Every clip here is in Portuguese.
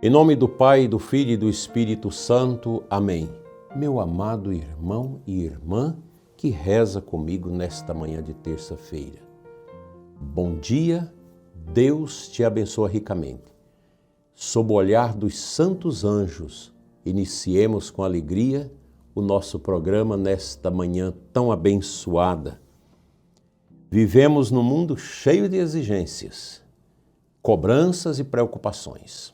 Em nome do Pai, do Filho e do Espírito Santo. Amém. Meu amado irmão e irmã que reza comigo nesta manhã de terça-feira. Bom dia, Deus te abençoa ricamente. Sob o olhar dos santos anjos, iniciemos com alegria o nosso programa nesta manhã tão abençoada. Vivemos num mundo cheio de exigências, cobranças e preocupações.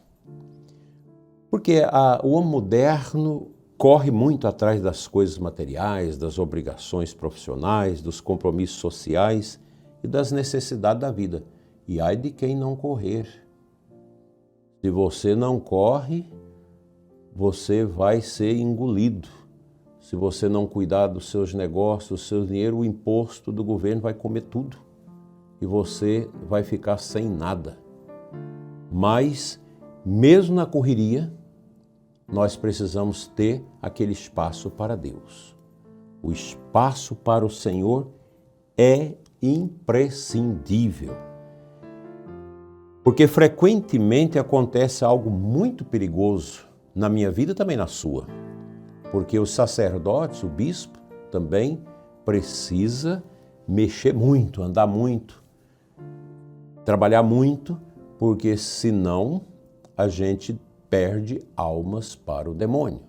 Porque o homem moderno corre muito atrás das coisas materiais, das obrigações profissionais, dos compromissos sociais e das necessidades da vida. E ai de quem não correr. Se você não corre, você vai ser engolido. Se você não cuidar dos seus negócios, do seu dinheiro, o imposto do governo vai comer tudo. E você vai ficar sem nada. Mas, mesmo na correria, nós precisamos ter aquele espaço para Deus. O espaço para o Senhor é imprescindível. Porque frequentemente acontece algo muito perigoso na minha vida e também na sua. Porque os sacerdotes, o bispo, também precisa mexer muito, andar muito, trabalhar muito, porque senão a gente perde almas para o demônio.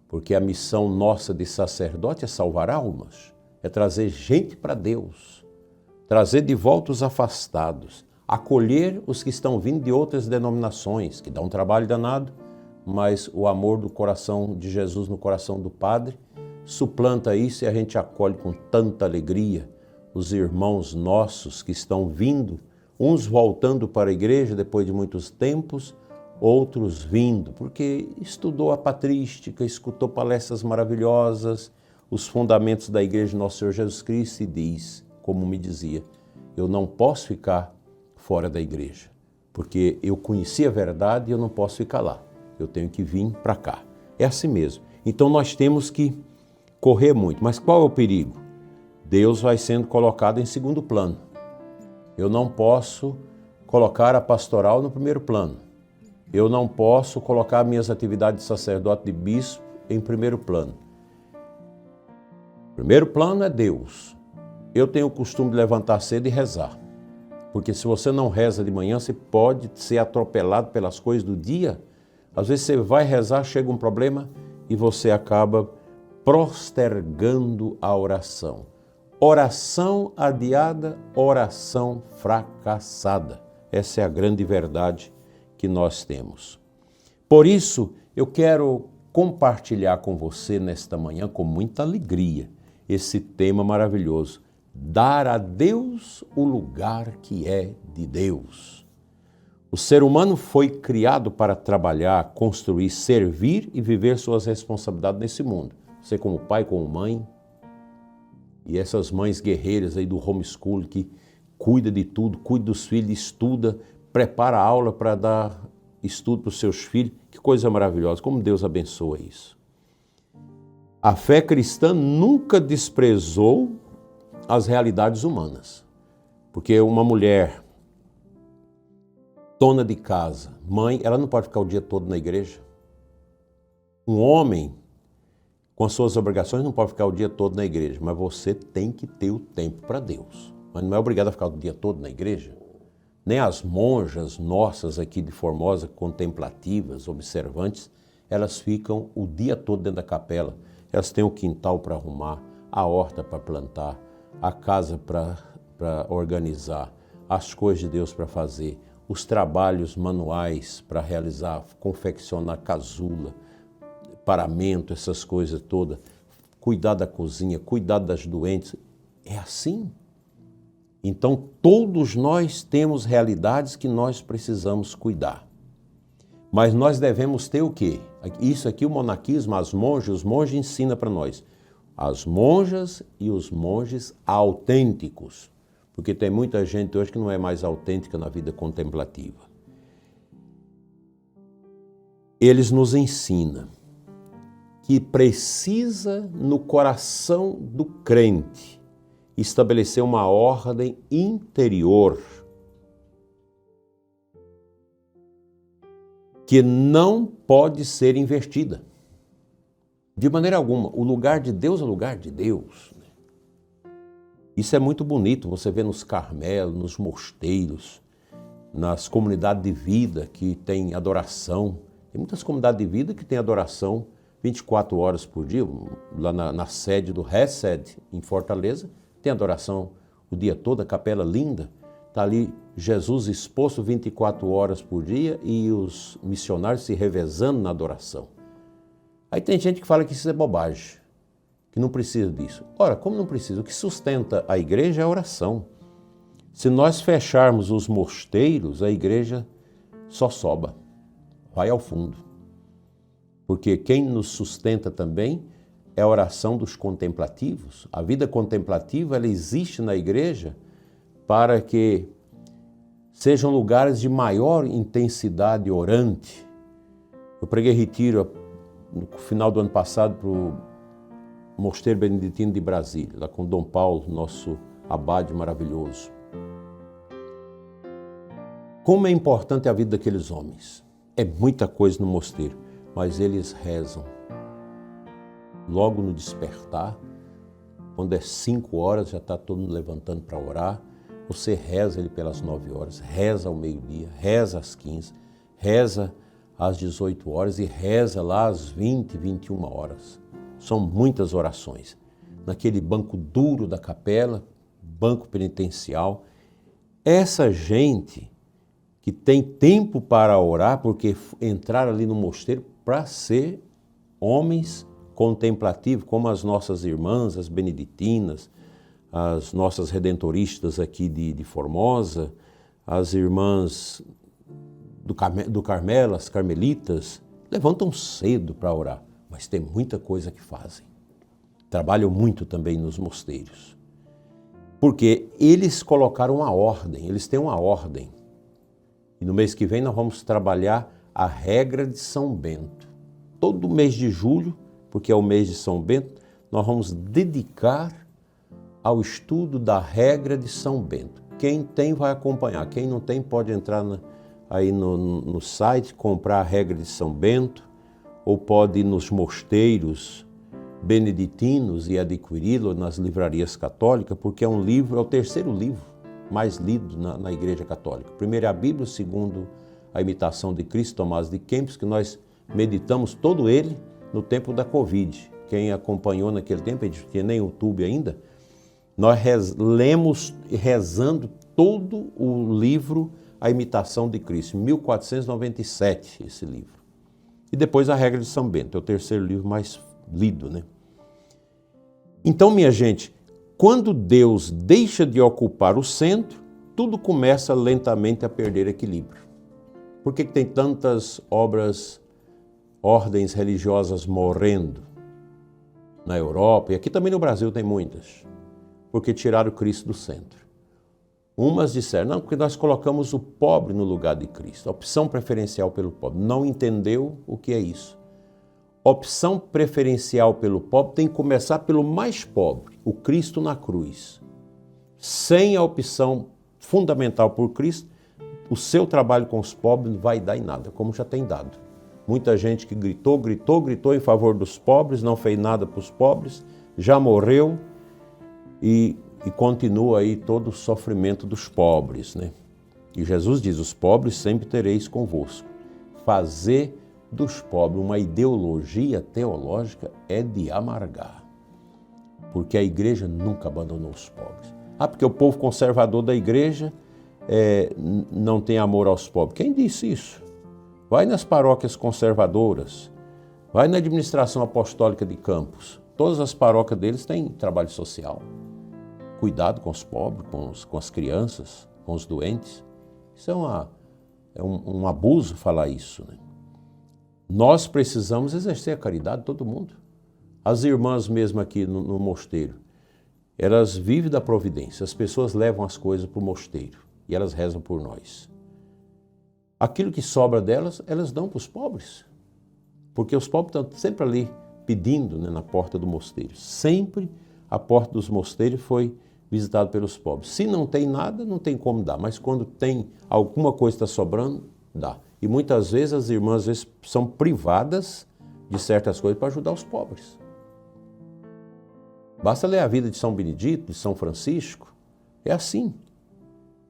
Porque a missão nossa de sacerdote é salvar almas, é trazer gente para Deus, trazer de volta os afastados, acolher os que estão vindo de outras denominações, que dá um trabalho danado, mas o amor do coração de Jesus no coração do Padre suplanta isso e a gente acolhe com tanta alegria os irmãos nossos que estão vindo, uns voltando para a igreja depois de muitos tempos, outros vindo, porque estudou a patrística, escutou palestras maravilhosas, os fundamentos da igreja de Nosso Senhor Jesus Cristo e diz, como me dizia, eu não posso ficar fora da igreja, porque eu conheci a verdade e eu não posso ficar lá, eu tenho que vir para cá. É assim mesmo. Então nós temos que correr muito, mas qual é o perigo? Deus vai sendo colocado em segundo plano. Eu não posso colocar a pastoral no primeiro plano. Eu não posso colocar minhas atividades de sacerdote, de bispo, em primeiro plano. Primeiro plano é Deus. Eu tenho o costume de levantar cedo e rezar. Porque se você não reza de manhã, você pode ser atropelado pelas coisas do dia. Às vezes você vai rezar, chega um problema e você acaba postergando a oração. Oração adiada, oração fracassada. Essa é a grande verdade que nós temos. Por isso, eu quero compartilhar com você nesta manhã, com muita alegria, esse tema maravilhoso. Dar a Deus o lugar que é de Deus. O ser humano foi criado para trabalhar, construir, servir e viver suas responsabilidades nesse mundo. Você como pai, como mãe, e essas mães guerreiras aí do homeschooling que cuida de tudo, cuida dos filhos, estuda, prepara a aula para dar estudo para os seus filhos. Que coisa maravilhosa, como Deus abençoa isso. A fé cristã nunca desprezou as realidades humanas. Porque uma mulher, dona de casa, mãe, ela não pode ficar o dia todo na igreja. Um homem, com as suas obrigações, não pode ficar o dia todo na igreja. Mas você tem que ter o tempo para Deus. Mas não é obrigado a ficar o dia todo na igreja. Nem as monjas nossas aqui de Formosa, contemplativas, observantes, elas ficam o dia todo dentro da capela. Elas têm o quintal para arrumar, a horta para plantar, a casa para organizar, as coisas de Deus para fazer, os trabalhos manuais para realizar, confeccionar casula, paramento, essas coisas todas, cuidar da cozinha, cuidar das doentes. É assim. Então, todos nós temos realidades que nós precisamos cuidar. Mas nós devemos ter o quê? Isso aqui, o monaquismo, as monjas, os monges ensinam para nós. As monjas e os monges autênticos. Porque tem muita gente hoje que não é mais autêntica na vida contemplativa. Eles nos ensinam que precisa, no coração do crente, estabelecer uma ordem interior que não pode ser invertida. De maneira alguma. O lugar de Deus é o lugar de Deus. Isso é muito bonito, você vê nos Carmelos, nos mosteiros, nas comunidades de vida que tem adoração. Tem muitas comunidades de vida que tem adoração 24 horas por dia. Lá na sede do Hesed, em Fortaleza, tem adoração o dia todo, a capela linda. Está ali Jesus exposto 24 horas por dia e os missionários se revezando na adoração. Aí tem gente que fala que isso é bobagem, que não precisa disso. Ora, como não precisa? O que sustenta a igreja é a oração. Se nós fecharmos os mosteiros, a igreja só soba, vai ao fundo. Porque quem nos sustenta também é a oração dos contemplativos. A vida contemplativa, ela existe na igreja para que sejam lugares de maior intensidade orante. Eu preguei retiro no final do ano passado para o Mosteiro Beneditino de Brasília, lá com Dom Paulo, nosso abade maravilhoso. Como é importante a vida daqueles homens. É muita coisa no mosteiro, mas eles rezam. Logo no despertar, quando é 5 horas, já está todo mundo levantando para orar. Você reza ele pelas 9 horas, reza ao meio-dia, reza às 15, reza às 18 horas e reza lá às 20, 21 horas. São muitas orações. Naquele banco duro da capela, banco penitencial. Essa gente que tem tempo para orar, porque entraram ali no mosteiro para ser homens contemplativos, como as nossas irmãs, as beneditinas, as nossas redentoristas aqui de Formosa, as irmãs do Carmelo, as carmelitas, levantam cedo para orar, mas tem muita coisa que fazem. Trabalham muito também nos mosteiros, porque eles colocaram a ordem, eles têm uma ordem. E no mês que vem nós vamos trabalhar a regra de São Bento. Todo mês de julho, porque é o mês de São Bento, nós vamos dedicar ao estudo da regra de São Bento. Quem tem vai acompanhar, quem não tem pode entrar aí no site, comprar a regra de São Bento, ou pode ir nos mosteiros beneditinos e adquiri-lo nas livrarias católicas, porque é um livro, é o terceiro livro mais lido na Igreja Católica. Primeiro é a Bíblia, segundo a Imitação de Cristo, Tomás de Kempis, que nós meditamos todo ele no tempo da Covid. Quem acompanhou naquele tempo, a gente não tinha nem YouTube ainda, nós lemos rezando todo o livro A Imitação de Cristo, 1497, esse livro. E depois a Regra de São Bento, é o terceiro livro mais lido, né? Então, minha gente, quando Deus deixa de ocupar o centro, tudo começa lentamente a perder equilíbrio. Por que tem tantas ordens religiosas morrendo na Europa? E aqui também no Brasil tem muitas. Porque tiraram Cristo do centro. Umas disseram, não, porque nós colocamos o pobre no lugar de Cristo. Opção preferencial pelo pobre. Não entendeu o que é isso. Opção preferencial pelo pobre tem que começar pelo mais pobre, o Cristo na cruz. Sem a opção fundamental por Cristo, o seu trabalho com os pobres não vai dar em nada, como já tem dado. Muita gente que gritou em favor dos pobres, não fez nada para os pobres, já morreu e continua aí todo o sofrimento dos pobres, né? E Jesus diz, os pobres sempre tereis convosco. Fazer dos pobres uma ideologia teológica é de amargar, porque a igreja nunca abandonou os pobres. Ah, porque o povo conservador da igreja não tem amor aos pobres. Quem disse isso? Vai nas paróquias conservadoras, vai na administração apostólica de Campos. Todas as paróquias deles têm trabalho social. Cuidado com os pobres, com as crianças, com os doentes. Isso é um abuso falar isso, né? Nós precisamos exercer a caridade de todo mundo. As irmãs mesmo aqui no mosteiro, elas vivem da providência. As pessoas levam as coisas para o mosteiro e elas rezam por nós. Aquilo que sobra delas, elas dão para os pobres. Porque os pobres estão sempre ali pedindo, né, na porta do mosteiro. Sempre a porta dos mosteiros foi visitada pelos pobres. Se não tem nada, não tem como dar. Mas quando tem alguma coisa que está sobrando, Dá. E muitas vezes as irmãs são privadas de certas coisas para ajudar os pobres. Basta ler a vida de São Benedito, de São Francisco. É assim.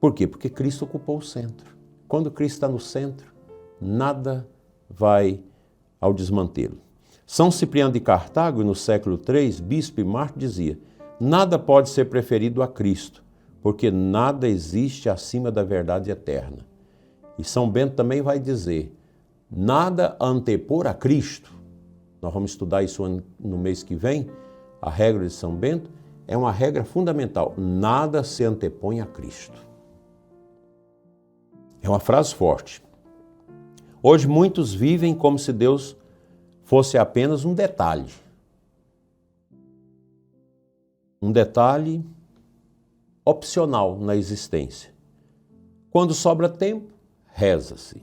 Por quê? Porque Cristo ocupou o centro. Quando Cristo está no centro, nada vai ao desmantê-lo. São Cipriano de Cartago, no século III, bispo e mártir, dizia: nada pode ser preferido a Cristo, porque nada existe acima da verdade eterna. E São Bento também vai dizer: nada antepor a Cristo. Nós vamos estudar isso no mês que vem. A regra de São Bento é uma regra fundamental: nada se antepõe a Cristo. É uma frase forte. Hoje muitos vivem como se Deus fosse apenas um detalhe. Um detalhe opcional na existência. Quando sobra tempo, reza-se.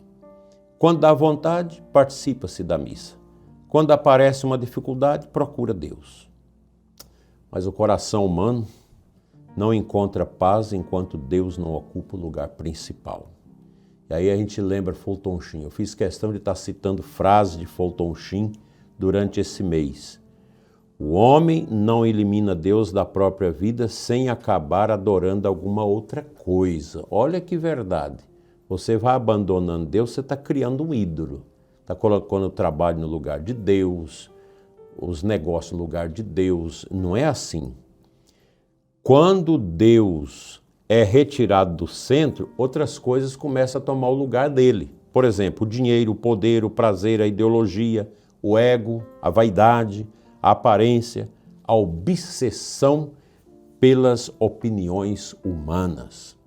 Quando dá vontade, participa-se da missa. Quando aparece uma dificuldade, procura Deus. Mas o coração humano não encontra paz enquanto Deus não ocupa o lugar principal. E aí a gente lembra Fulton Sheen. Eu fiz questão de estar citando frases de Fulton Sheen durante esse mês. O homem não elimina Deus da própria vida sem acabar adorando alguma outra coisa. Olha que verdade. Você vai abandonando Deus, você está criando um ídolo. Está colocando o trabalho no lugar de Deus, os negócios no lugar de Deus. Não é assim. Quando Deus é retirado do centro, outras coisas começam a tomar o lugar dele. Por exemplo, o dinheiro, o poder, o prazer, a ideologia, o ego, a vaidade, a aparência, a obsessão pelas opiniões humanas.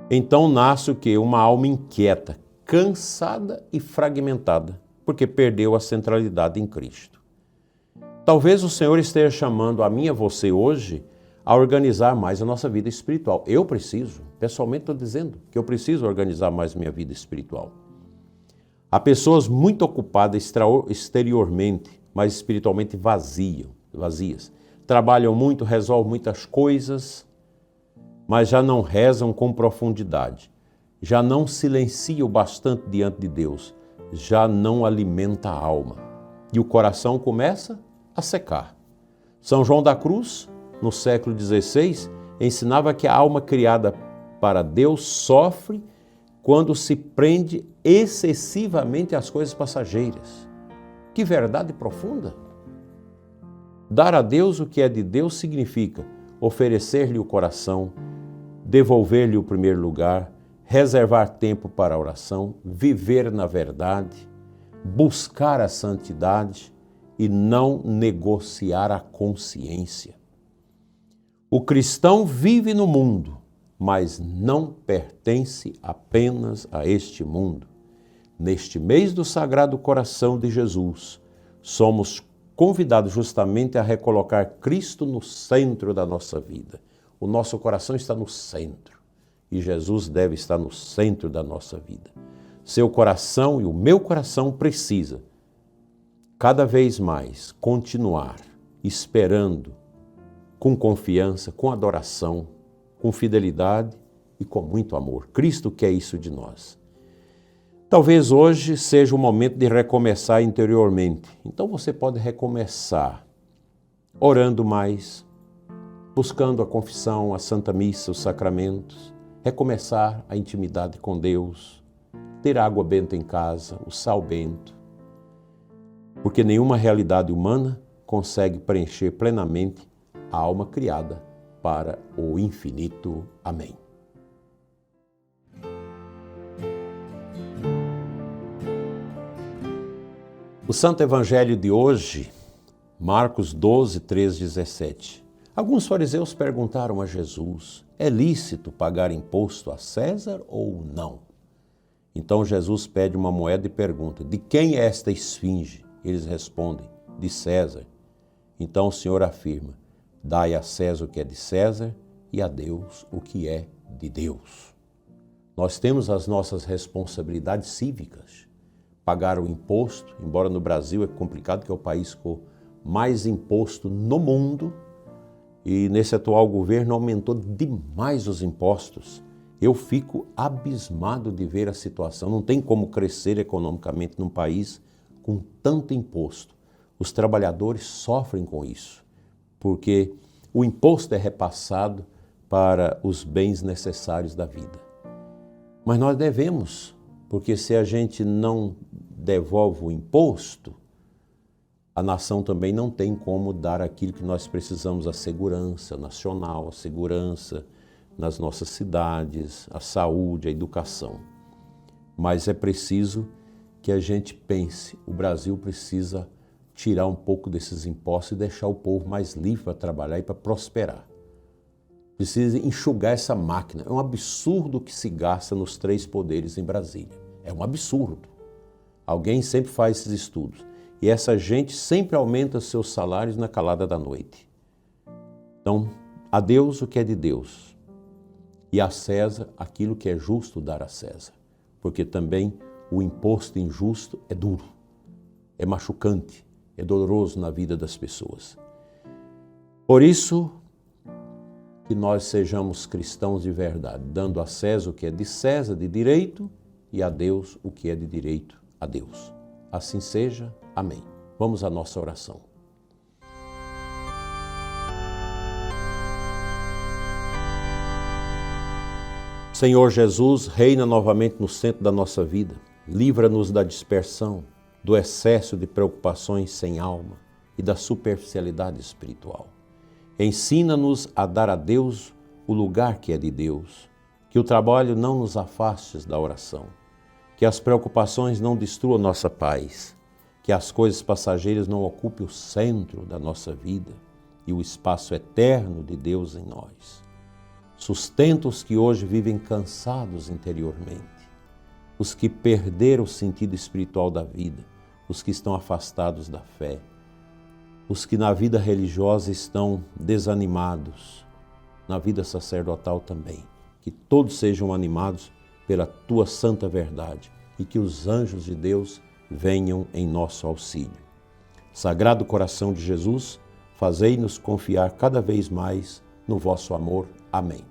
Então nasce o quê? Uma alma inquieta, cansada e fragmentada, porque perdeu a centralidade em Cristo. Talvez o Senhor esteja chamando a mim e a você hoje a organizar mais a nossa vida espiritual. Eu preciso, pessoalmente estou dizendo que eu preciso organizar mais minha vida espiritual. Há pessoas muito ocupadas exteriormente, mas espiritualmente vazias. Trabalham muito, resolvem muitas coisas, mas já não rezam com profundidade. Já não silenciam bastante diante de Deus. Já não alimenta a alma. E o coração começa a secar. São João da Cruz, no século XVI, ensinava que a alma criada para Deus sofre quando se prende excessivamente às coisas passageiras. Que verdade profunda! Dar a Deus o que é de Deus significa oferecer-lhe o coração, devolver-lhe o primeiro lugar, reservar tempo para a oração, viver na verdade, buscar a santidade e não negociar a consciência. O cristão vive no mundo, mas não pertence apenas a este mundo. Neste mês do Sagrado Coração de Jesus, somos convidados justamente a recolocar Cristo no centro da nossa vida. O nosso coração está no centro e Jesus deve estar no centro da nossa vida. Seu coração e o meu coração precisa cada vez mais continuar esperando com confiança, com adoração, com fidelidade e com muito amor. Cristo quer isso de nós. Talvez hoje seja o momento de recomeçar interiormente. Então você pode recomeçar orando mais, buscando a confissão, a Santa Missa, os sacramentos, recomeçar a intimidade com Deus, ter água benta em casa, o sal bento, porque nenhuma realidade humana consegue preencher plenamente a alma criada para o infinito. Amém. O Santo Evangelho de hoje, Marcos 12, 13, 17. Alguns fariseus perguntaram a Jesus: é lícito pagar imposto a César ou não? Então Jesus pede uma moeda e pergunta: de quem é esta esfinge? Eles respondem: de César. Então o Senhor afirma: dai a César o que é de César e a Deus o que é de Deus. Nós temos as nossas responsabilidades cívicas. Pagar o imposto, embora no Brasil é complicado, que é o país com mais imposto no mundo, e nesse atual governo aumentou demais os impostos. Eu fico abismado de ver a situação. Não tem como crescer economicamente num país com tanto imposto. Os trabalhadores sofrem com isso, porque o imposto é repassado para os bens necessários da vida. Mas nós devemos, porque se a gente não devolve o imposto, a nação também não tem como dar aquilo que nós precisamos, a segurança nacional, a segurança nas nossas cidades, a saúde, a educação. Mas é preciso que a gente pense, o Brasil precisa tirar um pouco desses impostos e deixar o povo mais livre para trabalhar e para prosperar. Precisa enxugar essa máquina. É um absurdo o que se gasta nos 3 poderes em Brasília. É um absurdo. Alguém sempre faz esses estudos. E essa gente sempre aumenta seus salários na calada da noite. Então, a Deus o que é de Deus. E a César aquilo que é justo dar a César. Porque também o imposto injusto é duro, é machucante, é doloroso na vida das pessoas. Por isso, que nós sejamos cristãos de verdade, dando a César o que é de César, de direito, e a Deus o que é de direito a Deus. Assim seja. Amém. Vamos à nossa oração. Senhor Jesus, reina novamente no centro da nossa vida. Livra-nos da dispersão, do excesso de preocupações sem alma e da superficialidade espiritual. Ensina-nos a dar a Deus o lugar que é de Deus, que o trabalho não nos afaste da oração, que as preocupações não destruam nossa paz, que as coisas passageiras não ocupem o centro da nossa vida e o espaço eterno de Deus em nós. Sustenta os que hoje vivem cansados interiormente, os que perderam o sentido espiritual da vida, os que estão afastados da fé, os que na vida religiosa estão desanimados, na vida sacerdotal também. Que todos sejam animados pela Tua santa verdade e que os anjos de Deus venham em nosso auxílio. Sagrado coração de Jesus, fazei-nos confiar cada vez mais no vosso amor. Amém.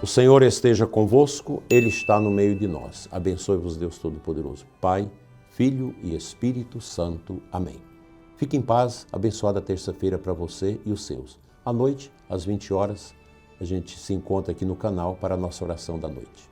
O Senhor esteja convosco, Ele está no meio de nós. Abençoe-vos Deus Todo-Poderoso, Pai, Filho e Espírito Santo. Amém. Fique em paz, abençoada terça-feira para você e os seus. À noite, às 20 horas, a gente se encontra aqui no canal para a nossa oração da noite.